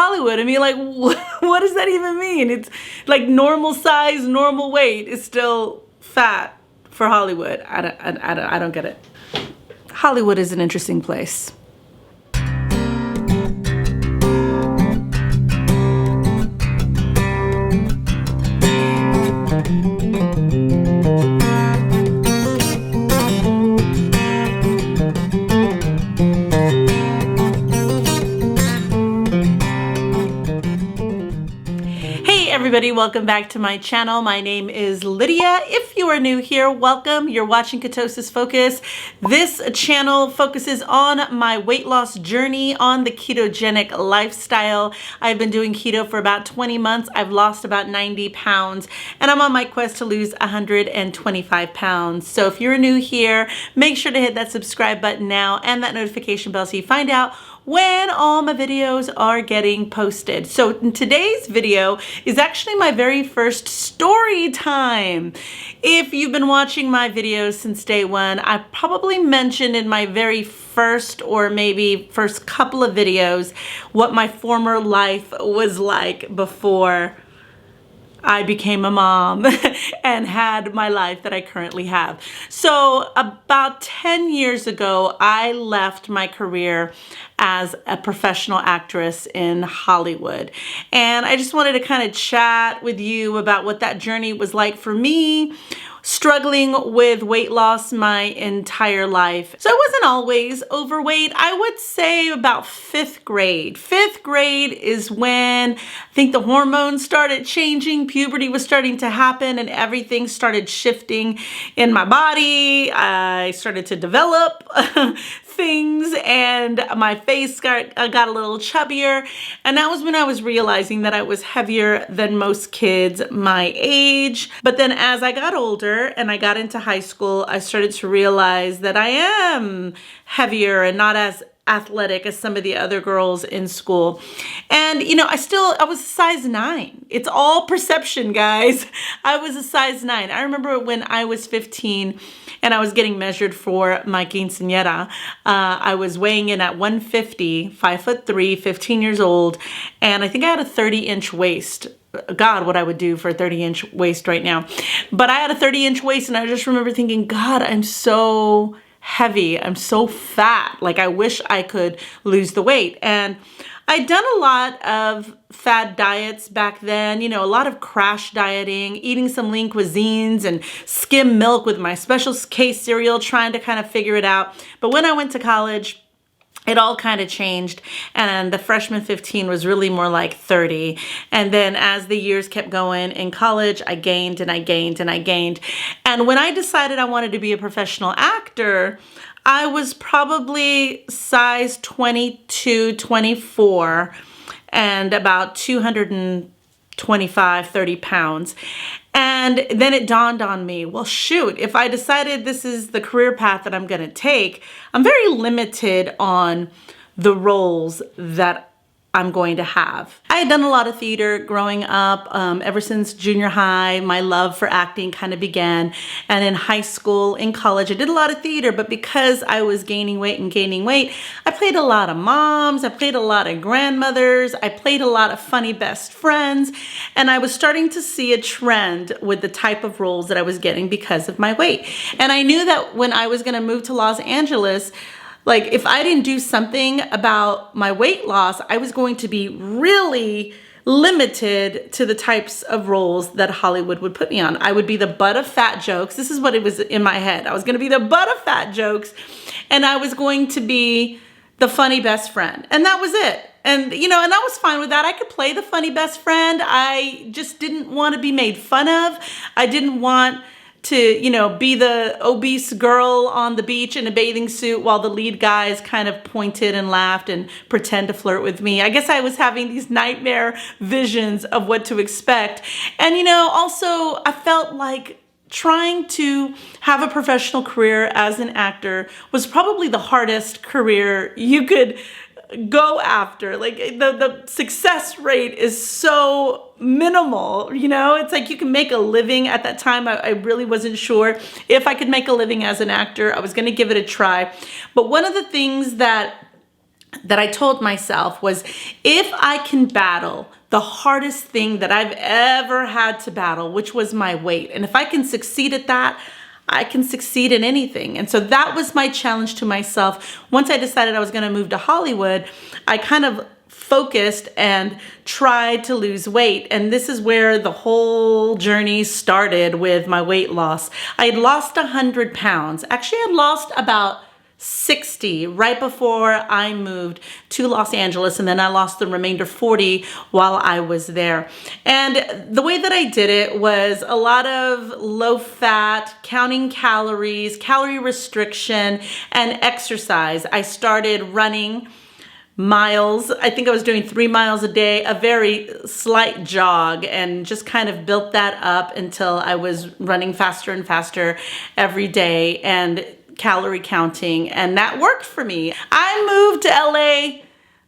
Hollywood. I mean, like, what does that even mean? It's like normal size, normal weight is still fat for Hollywood. I don't get it. Hollywood is an interesting place. Everybody, welcome back to my channel. My name is Lydia. If you are new here, welcome. You're watching Ketosis Focus. This channel focuses on my weight loss journey on the ketogenic lifestyle. I've been doing keto for about 20 months. I've lost about 90 pounds and I'm on my quest to lose 125 pounds. So if you're new here, make sure to hit that subscribe button now and that notification bell so you find out when all my videos are getting posted. So today's video is actually my very first story time. If you've been watching my videos since day one, I probably mentioned in my very first or maybe first couple of videos what my former life was like before I became a mom and had my life that I currently have. So about 10 years ago, I left my career as a professional actress in Hollywood. And I just wanted to kind of chat with you about what that journey was like for me, struggling with weight loss my entire life. So I wasn't always overweight. I would say about 5th grade. 5th grade is when I think the hormones started changing, puberty was starting to happen, and everything started shifting in my body. I started to develop things and my face got a little chubbier. And that was when I was realizing that I was heavier than most kids my age. But then as I got older and I got into high school, I started to realize that I am heavier and not as athletic as some of the other girls in school. And you know, I was a size 9. It's all perception, guys. I was a size 9. I remember when I was 15 and I was getting measured for my quinceañera. I was weighing in at 150, 5'3", 15 years old, and I think I had a 30-inch waist. God, what I would do for a 30-inch waist right now. But I had a 30-inch waist and I just remember thinking, God, I'm so heavy. I'm so fat. Like, I wish I could lose the weight. And I'd done a lot of fad diets back then, you know, a lot of crash dieting, eating some lean cuisines and skim milk with my Special K cereal, trying to kind of figure it out. But when I went to college, it all kind of changed, and the freshman 15 was really more like 30. And then as the years kept going in college, I gained and I gained and I gained. And when I decided I wanted to be a professional actor, I was probably size 22, 24 and about 225, 30 pounds. And then it dawned on me, well, shoot, if I decided this is the career path that I'm going to take, I'm very limited on the roles that I'm going to have. I had done a lot of theater growing up. Ever since junior high, my love for acting kind of began. And in high school, in college, I did a lot of theater, but because I was gaining weight, I played a lot of moms, I played a lot of grandmothers, I played a lot of funny best friends, and I was starting to see a trend with the type of roles that I was getting because of my weight. And I knew that when I was gonna move to Los Angeles, like, if I didn't do something about my weight loss, I was going to be really limited to the types of roles that Hollywood would put me on. I would be the butt of fat jokes. This is what it was in my head. I was going to be the butt of fat jokes, and I was going to be the funny best friend. And that was it. And, you know, and I was fine with that. I could play the funny best friend. I just didn't want to be made fun of. I didn't want to, you know, be the obese girl on the beach in a bathing suit while the lead guys kind of pointed and laughed and pretend to flirt with me. I guess I was having these nightmare visions of what to expect. And, you know, also I felt like trying to have a professional career as an actor was probably the hardest career you could go after. Like, the success rate is so minimal, you know? It's like you can make a living. At that time, I really wasn't sure if I could make a living as an actor. I was gonna give it a try. But one of the things that that I told myself was, if I can battle the hardest thing that I've ever had to battle, which was my weight, and if I can succeed at that, I can succeed in anything. And so that was my challenge to myself. Once I decided I was going to move to Hollywood, I kind of focused and tried to lose weight. And this is where the whole journey started with my weight loss. I had lost 100 pounds. Actually, I had lost about 60 right before I moved to Los Angeles, and then I lost the remainder 40 while I was there. And the way that I did it was a lot of low fat, counting calories, calorie restriction, and exercise. I started running miles. I think I was doing 3 miles a day, a very slight jog, and just kind of built that up until I was running faster and faster every day and calorie counting, and that worked for me. I moved to LA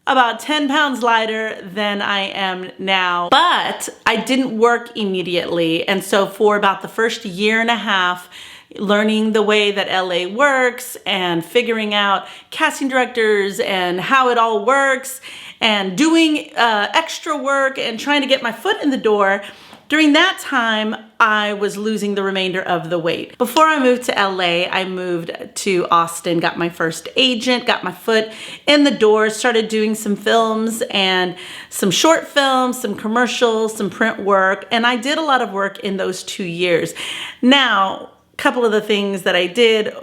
about 10 pounds lighter than I am now, but I didn't work immediately. And so for about the first year and a half, learning the way that LA works and figuring out casting directors and how it all works and doing extra work and trying to get my foot in the door, during that time, I was losing the remainder of the weight. Before I moved to LA, I moved to Austin, got my first agent, got my foot in the door, started doing some films and some short films, some commercials, some print work, and I did a lot of work in those 2 years. Now, a couple of the things that I did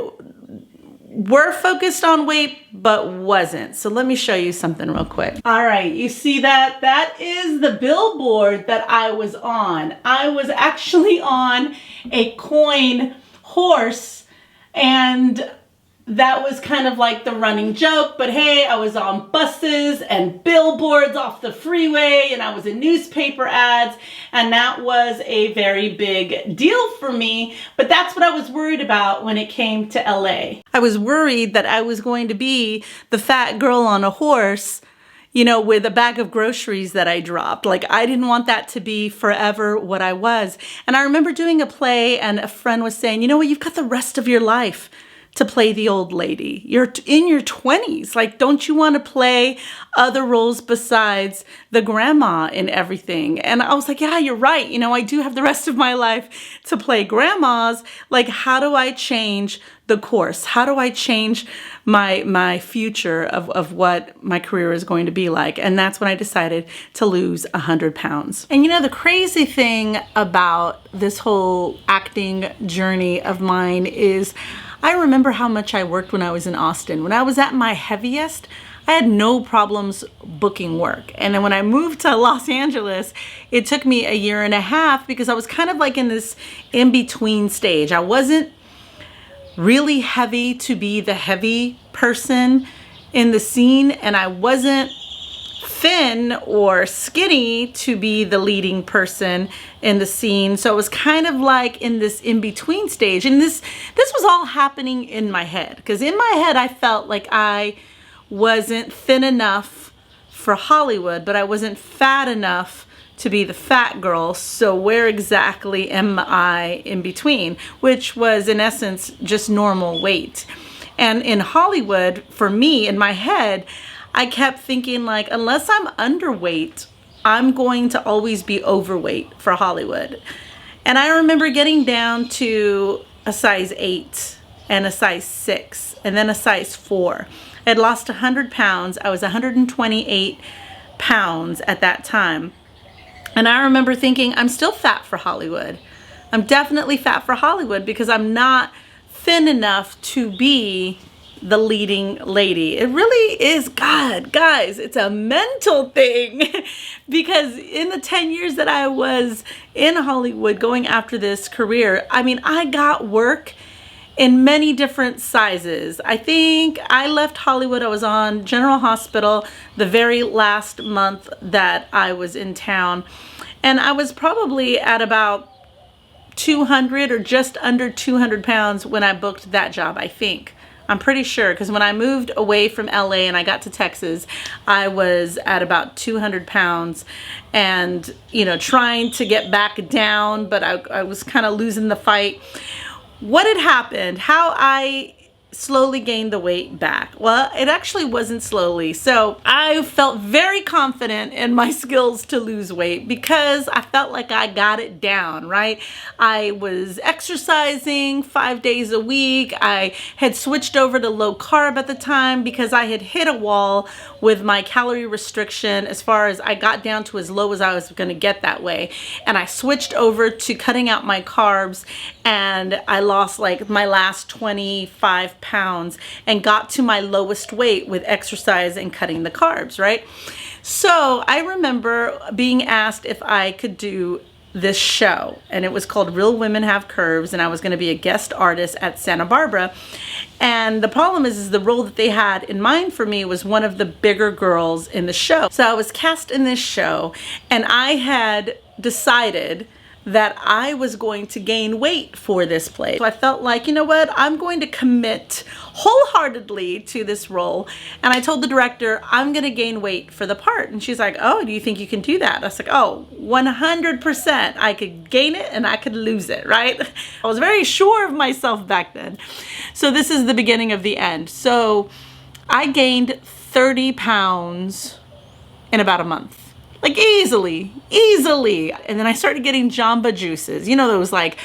were focused on weight, but wasn't. So let me show you something real quick. All right, you see that? That is the billboard that I was on. I was actually on a coin horse, and that was kind of like the running joke, but hey, I was on buses and billboards off the freeway, and I was in newspaper ads, and that was a very big deal for me, but that's what I was worried about when it came to LA. I was worried that I was going to be the fat girl on a horse, you know, with a bag of groceries that I dropped. Like, I didn't want that to be forever what I was. And I remember doing a play, and a friend was saying, you know what, you've got the rest of your life to play the old lady. You're in your 20s. Like, don't you want to play other roles besides the grandma in everything? And I was like, yeah, you're right. You know, I do have the rest of my life to play grandmas. Like, how do I change the course? How do I change my future of what my career is going to be like? And that's when I decided to lose 100 pounds. And you know, the crazy thing about this whole acting journey of mine is I remember how much I worked when I was in Austin. When I was at my heaviest, I had no problems booking work. And then when I moved to Los Angeles, it took me a year and a half because I was kind of like in this in-between stage. I wasn't really heavy to be the heavy person in the scene, and I wasn't thin or skinny to be the leading person in the scene. So it was kind of like in this in-between stage. And this was all happening in my head, because in my head I felt like I wasn't thin enough for Hollywood, but I wasn't fat enough to be the fat girl. So where exactly am I in between? Which was in essence just normal weight. And in Hollywood, for me, in my head, I kept thinking, like, unless I'm underweight, I'm going to always be overweight for Hollywood. And I remember getting down to a size 8 and a size 6 and then a size 4. I had lost 100 pounds. I was 128 pounds at that time. And I remember thinking, I'm still fat for Hollywood. I'm definitely fat for Hollywood because I'm not thin enough to be the leading lady. It really is, God, guys, it's a mental thing because in the 10 years that I was in Hollywood going after this career, I mean, I got work in many different sizes. I think I left Hollywood, I was on General Hospital the very last month that I was in town, and I was probably at about 200 or just under 200 pounds when I booked that job, I think. I'm pretty sure, because when I moved away from LA and I got to Texas, I was at about 200 pounds and, you know, trying to get back down, but I was kind of losing the fight. What had happened, how I slowly gained the weight back. Well, it actually wasn't slowly. So I felt very confident in my skills to lose weight because I felt like I got it down, right? I was exercising 5 days a week. I had switched over to low carb at the time because I had hit a wall with my calorie restriction as far as I got down to as low as I was going to get that way. And I switched over to cutting out my carbs, and I lost like my last 25 pounds and got to my lowest weight with exercise and cutting the carbs, right? So I remember being asked if I could do this show, and it was called Real Women Have Curves, and I was going to be a guest artist at Santa Barbara. And the problem is the role that they had in mind for me was one of the bigger girls in the show. So I was cast in this show, and I had decided that I was going to gain weight for this play. So I felt like, you know what, I'm going to commit wholeheartedly to this role. And I told the director, I'm going to gain weight for the part. And she's like, oh, do you think you can do that? I was like, oh, 100%. I could gain it and I could lose it, right? I was very sure of myself back then. So this is the beginning of the end. So I gained 30 pounds in about a month. Like easily. And then I started getting Jamba juices. You know, those like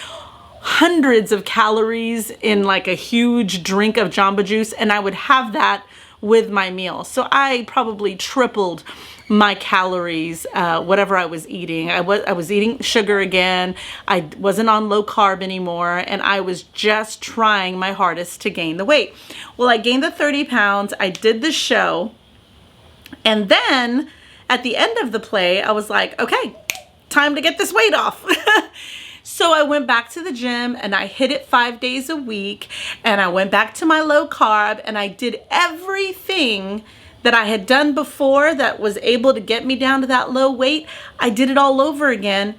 hundreds of calories in like a huge drink of Jamba juice. And I would have that with my meal. So I probably tripled my calories, whatever I was eating. I was eating sugar again. I wasn't on low carb anymore. And I was just trying my hardest to gain the weight. Well, I gained the 30 pounds. I did the show. And then at the end of the play, I was like, okay, time to get this weight off. So I went back to the gym and I hit it 5 days a week, and I went back to my low carb, and I did everything that I had done before that was able to get me down to that low weight. I did it all over again,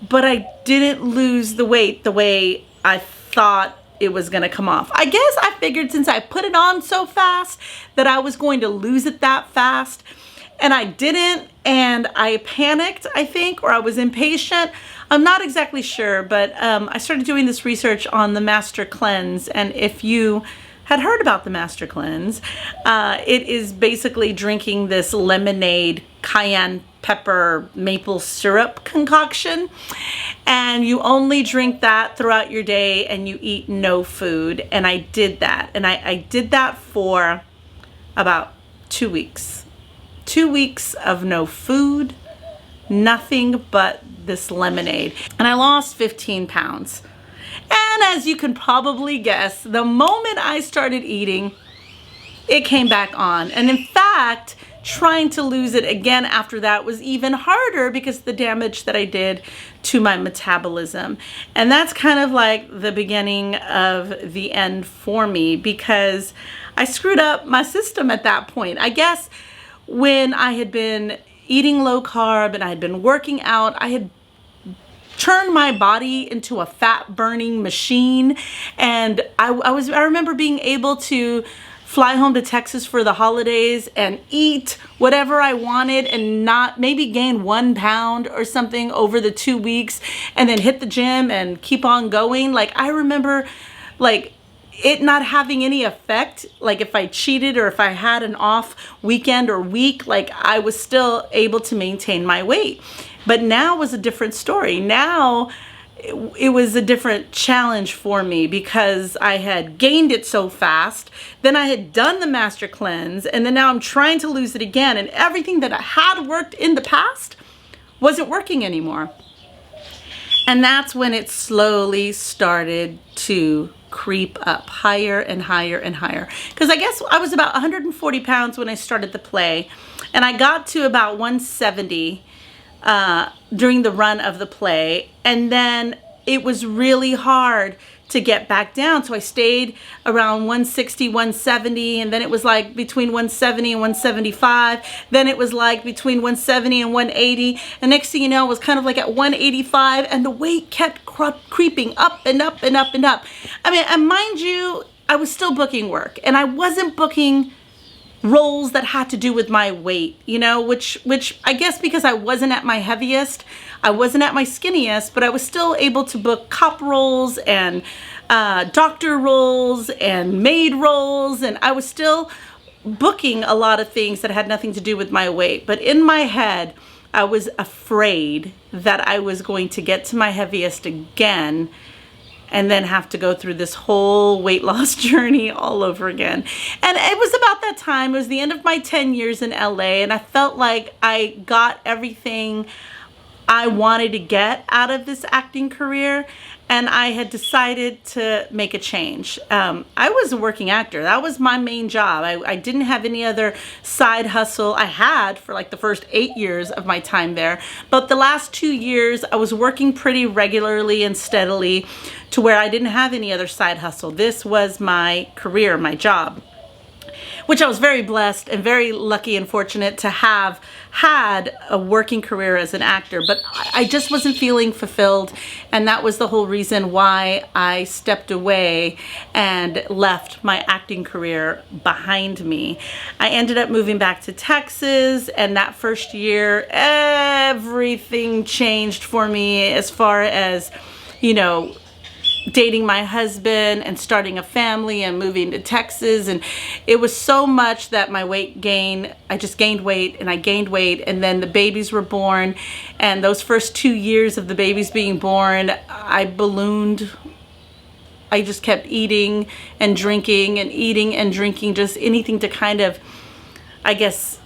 but I didn't lose the weight the way I thought it was going to come off. I guess I figured since I put it on so fast that I was going to lose it that fast. And I didn't, and I panicked, I think, or I was impatient. I'm not exactly sure, but I started doing this research on the Master Cleanse. And if you had heard about the Master Cleanse, it is basically drinking this lemonade, cayenne pepper, maple syrup concoction. And you only drink that throughout your day, and you eat no food. And I did that. And I did that for about 2 weeks. 2 weeks of no food, nothing but this lemonade. And I lost 15 pounds. And as you can probably guess, the moment I started eating, it came back on. And in fact, trying to lose it again after that was even harder because of the damage that I did to my metabolism. And that's kind of like the beginning of the end for me, because I screwed up my system at that point. I guess when I had been eating low carb and I had been working out, I had turned my body into a fat burning machine. And I remember being able to fly home to Texas for the holidays and eat whatever I wanted and not maybe gain 1 pound or something over the 2 weeks, and then hit the gym and keep on going. Like, I remember like it not having any effect. Like if I cheated or if I had an off weekend or week, like I was still able to maintain my weight. But now was a different story. Now it was a different challenge for me because I had gained it so fast. Then I had done the Master Cleanse, and then now I'm trying to lose it again. And everything that I had worked in the past wasn't working anymore. And that's when it slowly started to creep up higher and higher and higher. Because I guess I was about 140 pounds when I started the play, and I got to about 170 during the run of the play. And then it was really hard to get back down. So I stayed around 160, 170, and then it was like between 170 and 175. Then it was like between 170 and 180. And next thing you know, it was kind of like at 185, and the weight kept creeping up and up and up and up. I mean, and mind you, I was still booking work, and I wasn't booking roles that had to do with my weight, you know, which I guess because I wasn't at my heaviest, I wasn't at my skinniest, but I was still able to book cop roles and doctor roles and maid roles, and I was still booking a lot of things that had nothing to do with my weight. But in my head, I was afraid that I was going to get to my heaviest again and then have to go through this whole weight loss journey all over again. And it was about that time, it was the end of my 10 years in LA, and I felt like I got everything I wanted to get out of this acting career, and I had decided to make a change. I was a working actor. That was my main job. I didn't have any other side hustle. I had for like the first 8 years of my time there, but the last 2 years I was working pretty regularly and steadily to where I didn't have any other side hustle. This was my career, my job, which I was very blessed and very lucky and fortunate to have had a working career as an actor, but I just wasn't feeling fulfilled, and that was the whole reason why I stepped away and left my acting career behind me. I ended up moving back to Texas, and that first year, everything changed for me as far as, you know, dating my husband and starting a family and moving to Texas. And it was so much that my weight gain, I just gained weight and I gained weight, and then the babies were born, and those first 2 years of the babies being born, I ballooned. I just kept eating and drinking and eating and drinking, just anything to kind of, I guess,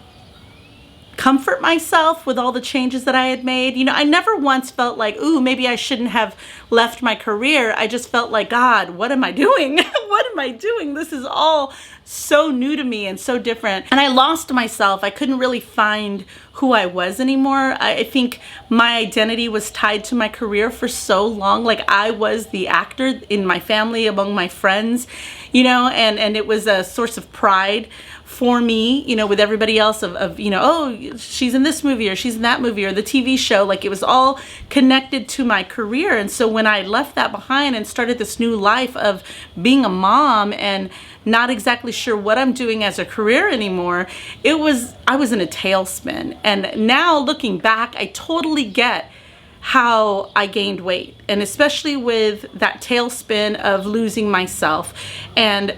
comfort myself with all the changes that I had made. You know, I never once felt like, ooh, maybe I shouldn't have left my career. I just felt like, God, what am I doing? What am I doing? This is all so new to me and so different. And I lost myself. I couldn't really find who I was anymore. I think my identity was tied to my career for so long. Like, I was the actor in my family, among my friends, you know, and it was a source of pride for me, you know, with everybody else of, you know, oh, she's in this movie or she's in that movie or the TV show. Like, it was all connected to my career. And so when I left that behind and started this new life of being a mom and not exactly sure what I'm doing as a career anymore, I was in a tailspin. And now looking back, I totally get how I gained weight, and especially with that tailspin of losing myself and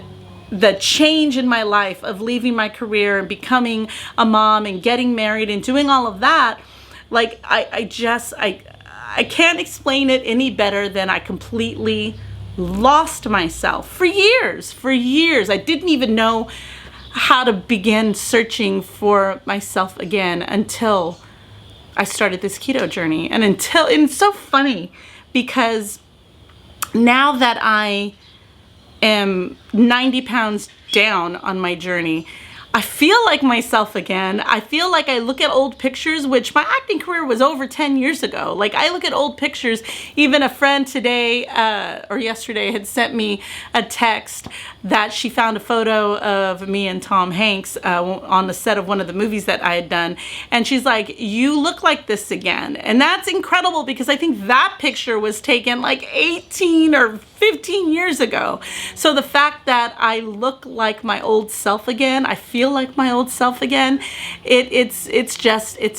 the change in my life of leaving my career and becoming a mom and getting married and doing all of that. Like, I can't explain it any better than I completely lost myself for years. I didn't even know how to begin searching for myself again until I started this keto journey. And it's so funny because now that I am 90 pounds down on my journey, I feel like myself again. I feel like I look at old pictures, which my acting career was over 10 years ago. Like, I look at old pictures. Even a friend today or yesterday had sent me a text that she found a photo of me and Tom Hanks on the set of one of the movies that I had done. And she's like, you look like this again. And that's incredible because I think that picture was taken like 18 or 15 years ago. So the fact that I look like my old self again, I feel like my old self again, it's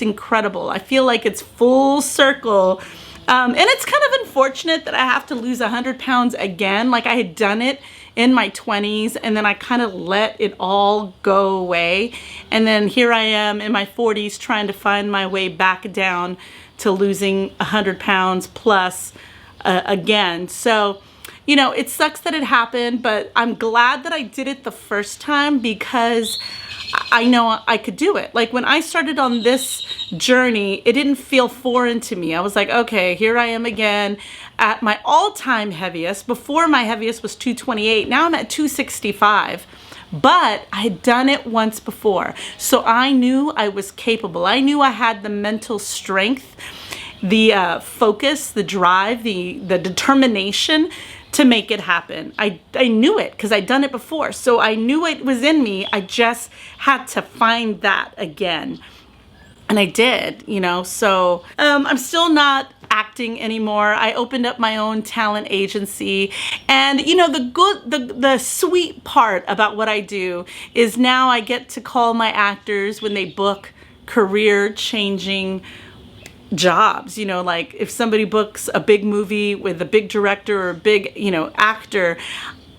incredible. I feel like it's full circle. And it's kind of unfortunate that I have to lose 100 pounds again. Like, I had done it in my 20s and then I kind of let it all go away. And then here I am in my 40s trying to find my way back down to losing 100 pounds plus again. So, you know, it sucks that it happened, but I'm glad that I did it the first time because I know I could do it. Like, when I started on this journey, it didn't feel foreign to me. I was like, okay, here I am again at my all-time heaviest. Before, my heaviest was 228. Now I'm at 265. But I had done it once before. So I knew I was capable. I knew I had the mental strength, the focus, the drive, the determination to make it happen. I knew it because I'd done it before. So I knew it was in me. I just had to find that again. And I did, you know. So I'm still not acting anymore. I opened up my own talent agency. And you know, the sweet part about what I do is now I get to call my actors when they book career changing jobs, you know, like if somebody books a big movie with a big director or a big, you know, actor,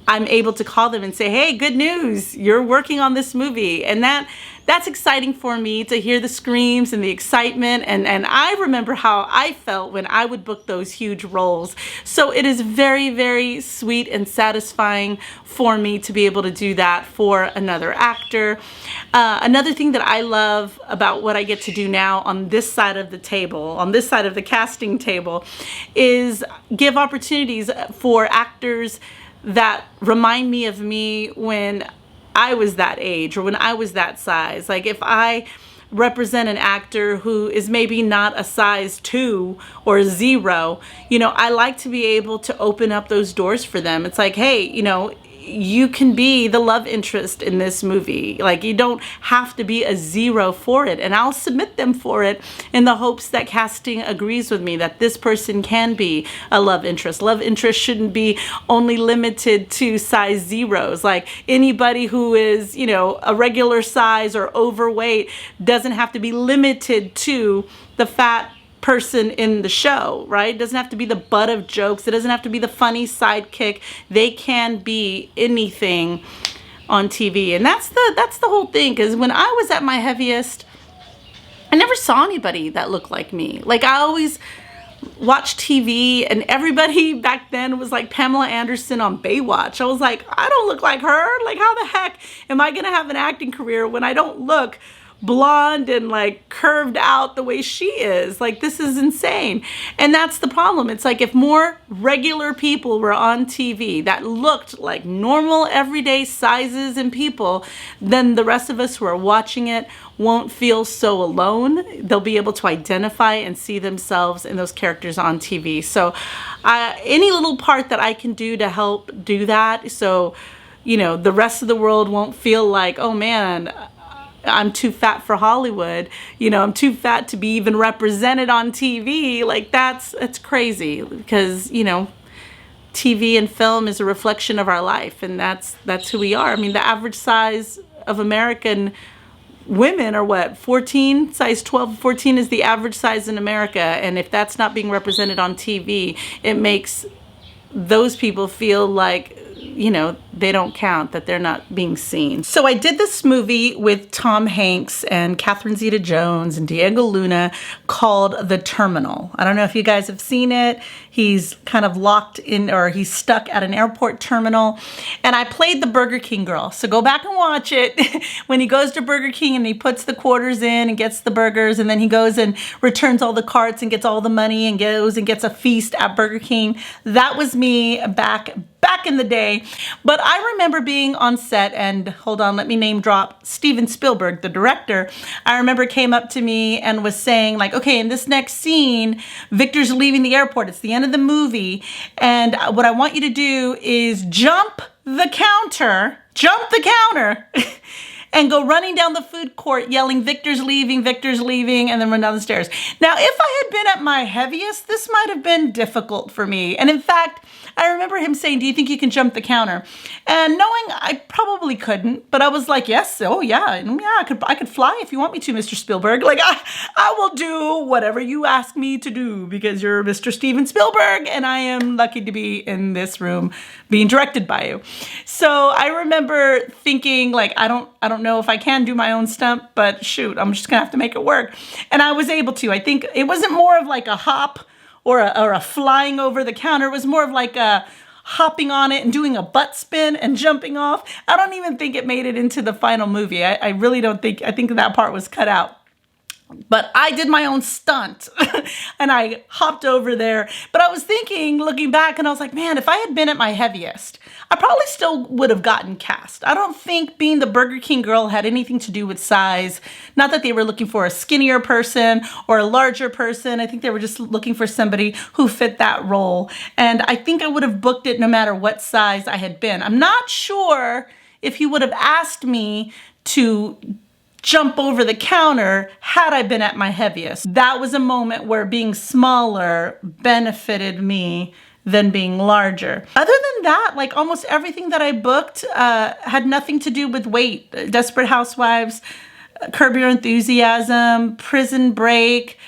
I'm able to call them and say, hey, good news, you're working on this movie. And that's exciting for me to hear the screams and the excitement. And I remember how I felt when I would book those huge roles. So it is very, very sweet and satisfying for me to be able to do that for another actor. Another thing that I love about what I get to do now on this side of the table, on this side of the casting table, is give opportunities for actors that remind me of me when I was that age or when I was that size. Like if I represent an actor who is maybe not a size 2 or 0, you know, I like to be able to open up those doors for them. It's like, hey, you know, you can be the love interest in this movie. Like you don't have to be a 0 for it. And I'll submit them for it in the hopes that casting agrees with me that this person can be a love interest. Love interest shouldn't be only limited to size 0s. Like anybody who is, you know, a regular size or overweight doesn't have to be limited to the fat person in the show, right? It doesn't have to be the butt of jokes. It doesn't have to be the funny sidekick. They can be anything on TV. And that's the whole thing. Because when I was at my heaviest, I never saw anybody that looked like me. Like I always watched TV and everybody back then was like Pamela Anderson on Baywatch. I was like, I don't look like her. Like how the heck am I going to have an acting career when I don't look blonde and like curved out the way she is? Like this is insane. And that's the problem. It's like if more regular people were on TV that looked like normal everyday sizes and people, then the rest of us who are watching it won't feel so alone. They'll be able to identify and see themselves in those characters on TV. So any little part that I can do to help do that, so you know the rest of the world won't feel like, oh man, I'm too fat for Hollywood, you know, I'm too fat to be even represented on TV. Like that's crazy, because, you know, TV and film is a reflection of our life, and that's who we are. I mean, the average size of American women are what, 14, size 12, 14 is the average size in America. And if that's not being represented on TV, it makes those people feel like, you know, they don't count, that they're not being seen. So I did this movie with Tom Hanks and Catherine Zeta-Jones and Diego Luna called The Terminal. I don't know if you guys have seen it. He's kind of locked in, or he's stuck at an airport terminal. And I played the Burger King girl. So go back and watch it. When he goes to Burger King and he puts the quarters in and gets the burgers, and then he goes and returns all the carts and gets all the money and goes and gets a feast at Burger King. That was me back in the day. But I remember being on set, and hold on, let me name drop Steven Spielberg, the director. I remember came up to me and was saying like, okay, in this next scene, Victor's leaving the airport. It's the end of the movie. And what I want you to do is jump the counter and go running down the food court yelling, Victor's leaving, and then run down the stairs. Now, if I had been at my heaviest, this might have been difficult for me. And in fact, I remember him saying, do you think you can jump the counter? And knowing I probably couldn't, but I was like, yes, oh yeah, I could fly if you want me to, Mr. Spielberg. Like I will do whatever you ask me to do, because you're Mr. Steven Spielberg and I am lucky to be in this room being directed by you. So I remember thinking like, I don't know if I can do my own stunt, but shoot, I'm just gonna have to make it work. And I was able to. I think it wasn't more of like a hop or a flying over the counter. It was more of like a hopping on it and doing a butt spin and jumping off. I don't even think it made it into the final movie. I really don't think, I think that part was cut out. But I did my own stunt and I hopped over there. But I was thinking, looking back, and I was like, man, if I had been at my heaviest, I probably still would have gotten cast. I don't think being the Burger King girl had anything to do with size. Not that they were looking for a skinnier person or a larger person. I think they were just looking for somebody who fit that role. And I think I would have booked it no matter what size I had been. I'm not sure if he would have asked me to jump over the counter had I been at my heaviest. That was a moment where being smaller benefited me than being larger. Other than that, like almost everything that I booked had nothing to do with weight. Desperate Housewives, Curb Your Enthusiasm, Prison Break,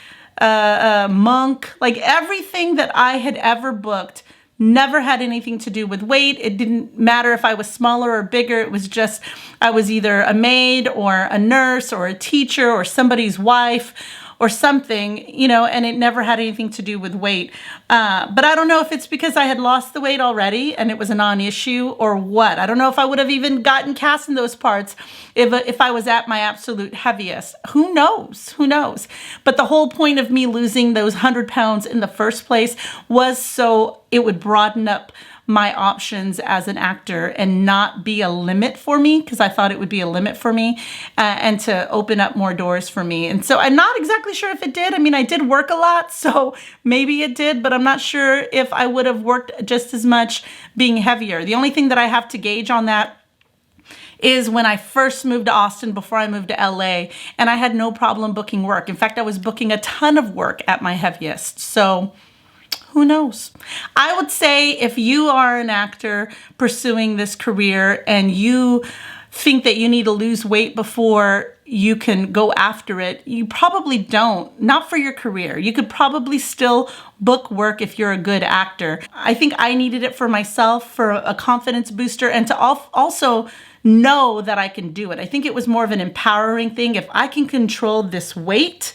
monk, like everything that I had ever booked never had anything to do with weight. It didn't matter if I was smaller or bigger. It was just, I was either a maid or a nurse or a teacher or somebody's wife or something, you know, and it never had anything to do with weight. But I don't know if it's because I had lost the weight already and it was a non-issue or what. I don't know if I would have even gotten cast in those parts if I was at my absolute heaviest. Who knows? Who knows? But the whole point of me losing those 100 pounds in the first place was so it would broaden up my options as an actor and not be a limit for me, because I thought it would be a limit for me, and to open up more doors for me. And so I'm not exactly sure if it did. I mean, I did work a lot, so maybe it did, but I'm not sure if I would have worked just as much being heavier. The only thing that I have to gauge on that is when I first moved to Austin before I moved to LA, and I had no problem booking work. In fact, I was booking a ton of work at my heaviest. So who knows? I would say if you are an actor pursuing this career and you think that you need to lose weight before you can go after it, you probably don't. Not for your career. You could probably still book work if you're a good actor. I think I needed it for myself, for a confidence booster, and to also know that I can do it. I think it was more of an empowering thing. If I can control this weight,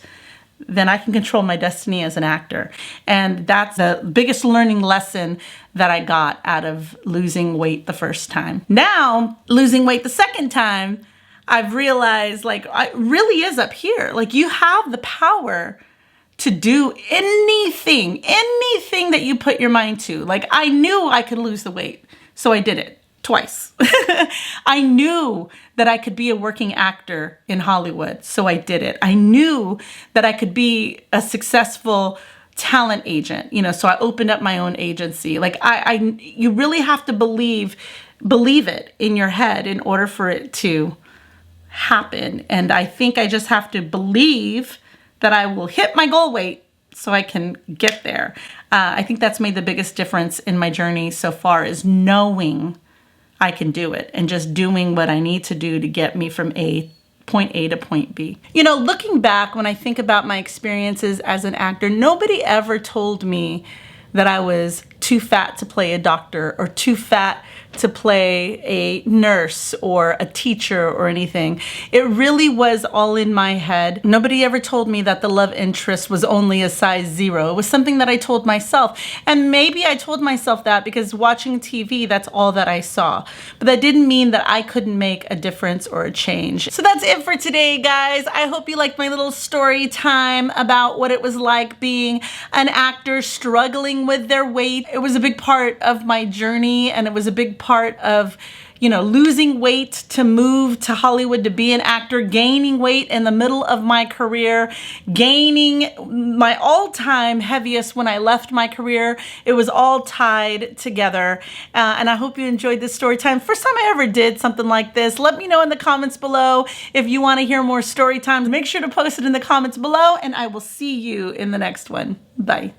then I can control my destiny as an actor. And that's the biggest learning lesson that I got out of losing weight the first time. Now, losing weight the second time, I've realized like it really is up here. Like you have the power to do anything that you put your mind to. Like I knew I could lose the weight, so I did it. Twice. I knew that I could be a working actor in Hollywood, so I did it. I knew that I could be a successful talent agent, you know, so I opened up my own agency. Like you really have to believe it in your head in order for it to happen. And I think I just have to believe that I will hit my goal weight so I can get there. I think that's made the biggest difference in my journey so far, is knowing I can do it and just doing what I need to do to get me from point A to point B. You know, looking back, when I think about my experiences as an actor, nobody ever told me that I was too fat to play a doctor or too fat to play a nurse or a teacher or anything. It really was all in my head. Nobody ever told me that the love interest was only a size 0. It was something that I told myself. And maybe I told myself that because watching TV, that's all that I saw. But that didn't mean that I couldn't make a difference or a change. So that's it for today, guys. I hope you liked my little story time about what it was like being an actor struggling with their weight. It was a big part of my journey, and it was a big part of, you know, losing weight to move to Hollywood to be an actor, gaining weight in the middle of my career, gaining my all-time heaviest when I left my career. It was all tied together. And I hope you enjoyed this story time. First time I ever did something like this. Let me know in the comments below if you want to hear more story times. Make sure to post it in the comments below, and I will see you in the next one. Bye.